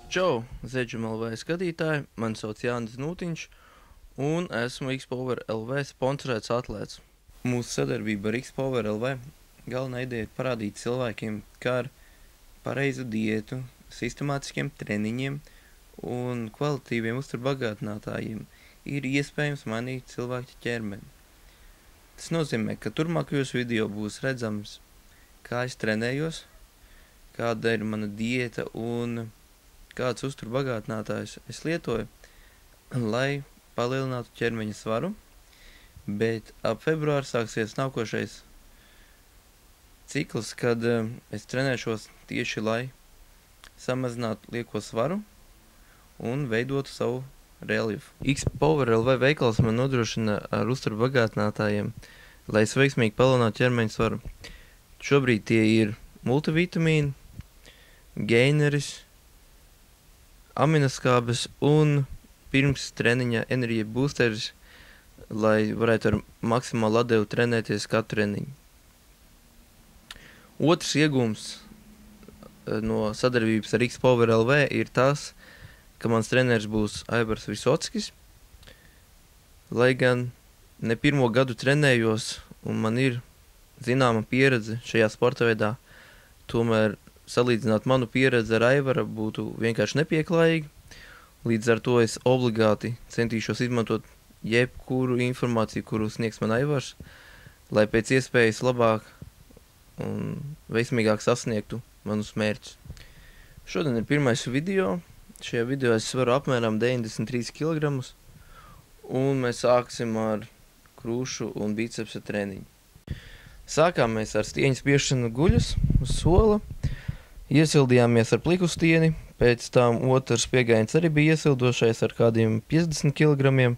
Čau, Zeģim LV skatītāji, mani sauc Jānis Nūtiņš, un esmu X-Power LV sponsorēts atlēts. Mūsu sadarbība ar X-Power LV galvenā ideja ir parādīt cilvēkiem, kā ar pareizu dietu, sistemātiskiem treniņiem un kvalitīviem uzturbagātinātājiem ir iespējams mainīt cilvēku ķermeni. Tas nozīmē, ka turpmākajos video būs redzams, kā es trenējos, kāda ir mana dieta un kāds uzturbagātinātājs es lietoju, lai palielinātu ķermeņa svaru, bet ap februāru sāksies nākošais cikls, kad es trenēšos tieši, lai samazinātu lieko svaru un veidotu savu reliefu. X-Power LV veikals man nodrošina ar uzturbagātinātājiem, lai es veiksmīgi palielinātu ķermeņa svaru. Šobrīd tie ir multivitamīni, geineris, aminoskābes un pirms treniņa enerģija boosteris, lai varētu ar maksimālu atdevu trenēties katru treniņu. Otrs iegūms no sadarbības ar X-Power LV ir tas, ka mans treneris būs Aivars Visockis. Lai gan ne pirmo gadu trenējos un man ir zināma pieredze šajā sporta veidā, tomēr salīdzināt manu pieredzi ar Aivara būtu vienkārši nepieklājīgi. Līdz ar to es obligāti centīšos izmantot jebkuru informāciju, kuru sniegs man Aivars, lai pēc iespējas labāk un veiksmīgāk sasniegtu manus mērķus. Šodien ir pirmais video. Šajā video es svaru apmēram 93 kg, un mēs sāksim ar krūšu un bicepsa treniņu. Sākām mēs ar stieņu spiešanu guļus uz sola. Iesildījāmies ar pliku stieni, pēc tam otrs piegājiens arī bija iesildošais ar kādiem 50 kg.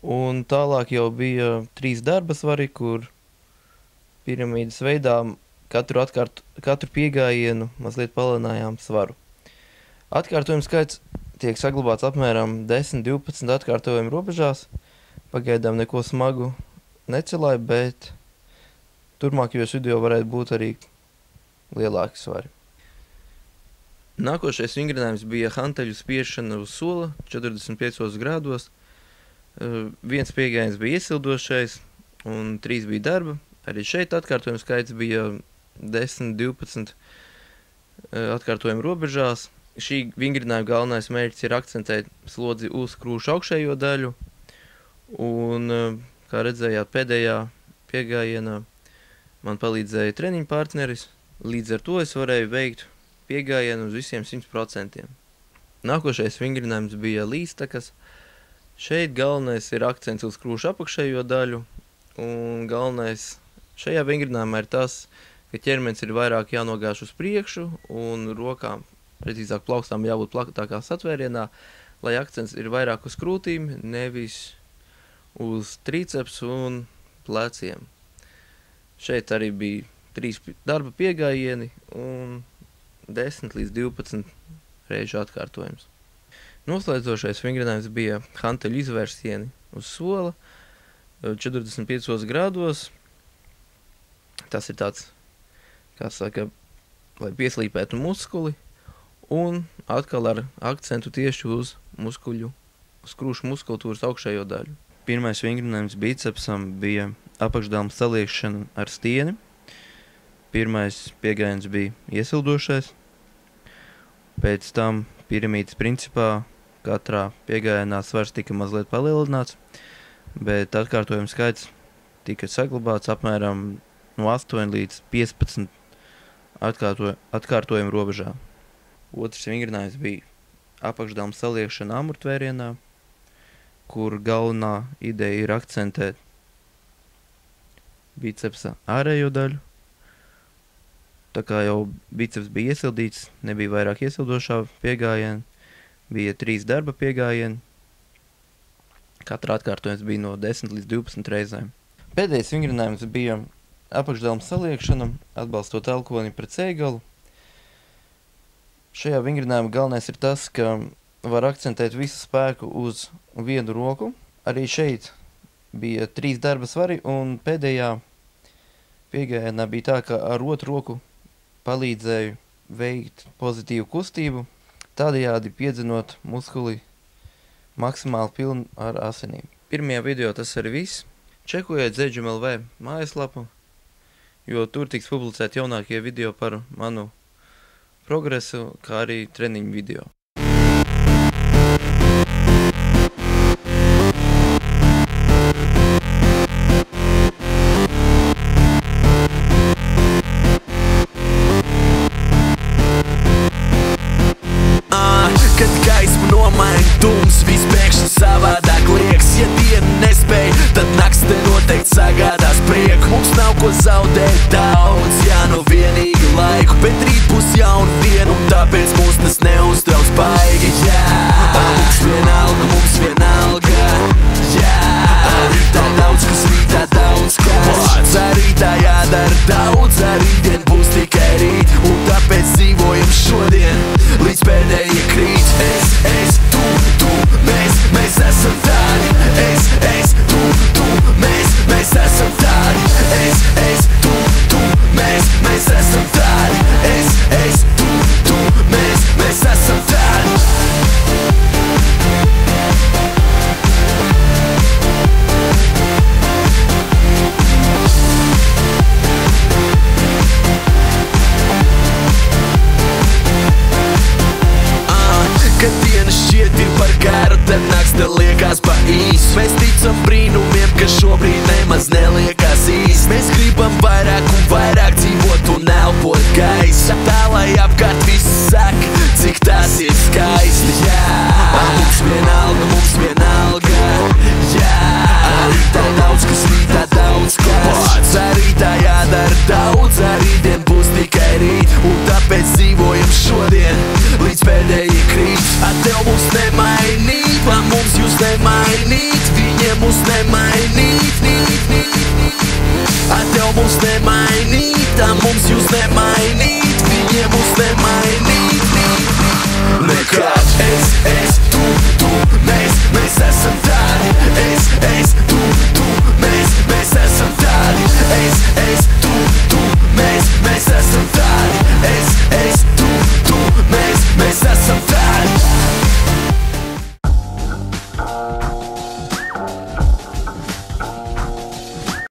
Un tālāk jau bija 3 darba svari, kur piramīdas veidā katru piegājienu mazliet palielinājām svaru. Atkārtojumu skaits tiek saglabāts apmēram 10-12 atkārtojumu robežās. Pagaidām neko smagu necelāju, bet turpmākajos video varētu būt arī lielāki svari. Nākošais vingrinājums bija hanteļu spiešana uz sola 45 grādos. Viens piegājiens bija iesildošais un 3 bija darba. Arī šeit atkārtojumu skaits bija 10-12 atkārtojumu robežās. Šī vingrinājuma galvenais mērķis ir akcentēt slodzi uz krūšu augšējo daļu. Un, kā redzējāt, pēdējā piegājienā man palīdzēja treniņu partneris. Līdz ar to es varēju veikt piegājienu uz visiem 100%. Nākošais vingrinājums bija līstakas. Šeit galvenais ir akcents uz krūšu apakšējo daļu. Un galvenais šajā vingrinājumā ir tas, ka ķermenis ir vairāk jānogāž uz priekšu un rokām, precīzāk plaukstām jābūt platākā satvērienā, lai akcents ir vairāk uz krūtīm, nevis uz triceps un pleciem. Šeit arī bija 3 darba piegājieni un 10 līdz 12 reižu atkārtojums. Noslēdzošais vingrinājums bija hanteļu izvērsieni uz sola 45 grādos. Tas ir tāds, kā saka, lai pieslīpētu muskuli un atkal ar akcentu tieši uz muskuļu, uz krūšu muskultūras augšējo daļu. Pirmais vingrinājums bicepsam bija apakšdāmu saliekšana ar stieni. Pirmais piegājiens bija iesildošais. Pēc tam piramīdas principā katrā piegājienā svars tika mazliet palielināts, bet atkārtojumu skaits tika saglabāts apmēram no 8 līdz 15 atkārtojumu robežā. Otrs vingrinājums bija apakšdāmu saliekšana amurtvērienā, kur galvenā ideja ir akcentēt bicepsa ārējo daļu. Tā kā jau biceps bija iesildīts, nebija vairāk iesildošā piegājiena, bija 3 darba piegājieni. Katra atkārtojums bija no 10 līdz 12 reizēm. Pēdējais vingrinājums bija apakšdāmu saliekšana, atbalstot elkoni pret cēgalu. Šajā vingrinājumā galvenais ir tas, ka var akcentēt visu spēku uz vienu roku. Arī šeit bija 3 darba svari, un pēdējā piegājienā bija tā, ka ar otru roku palīdzēju veikt pozitīvu kustību tādējādi piedzinot muskuli maksimāli pilnu ar asinīm. Pirmajā video tas arī viss. Čekojiet ZJM.LV mājaslapu, jo tur tiks publicēt jaunākie video par manu progresu, kā arī treniņu video. Kad gaismu nomaina tums, viss pēkšņi savādāk liekas. Ja diena nespēj, tad nakts te noteikti sagādās prieku. Mums nav ko zaudēt daudz, jā, no vienīgi laiku, bet rīt būs jauna diena, un tāpēc mūs tas neuztrauc baigi, jā. Mums vienalga, jā. Rītā daudz, kas rītā daudz, kas rītā jādara daudz, rītdien būs tikai rīt, un tāpēc dzīvojam šodien, līdz pēdējie krīt. Es, tu, mēs esam tādi. Es, tu, mēs esam tādi. Es, tu, mēs esam tādi. Es, tu, mēs esam tādi. Kad diena šķiet ir par garu, tad nakts te liekas pa īsu. Mēs ticam brīnumiem, kas šobrīd nemaz neliekas īsti. Mēs gribam vairāk un vairāk dzīvot un elpot gaisa, tā lai apkārt viss saka, cik tas ir skaisti, jā. Mums vienalga, jā. Rītā daudz, kas rītā daudz, kas rītā jādara daudz, rītdien būs tikai rīt, un tāpēc dzīvojam šodien, līdz pēdējie krīt. Ar tev mums nemainīt, mums jūs nemainīt, viņiem mums nemainīt.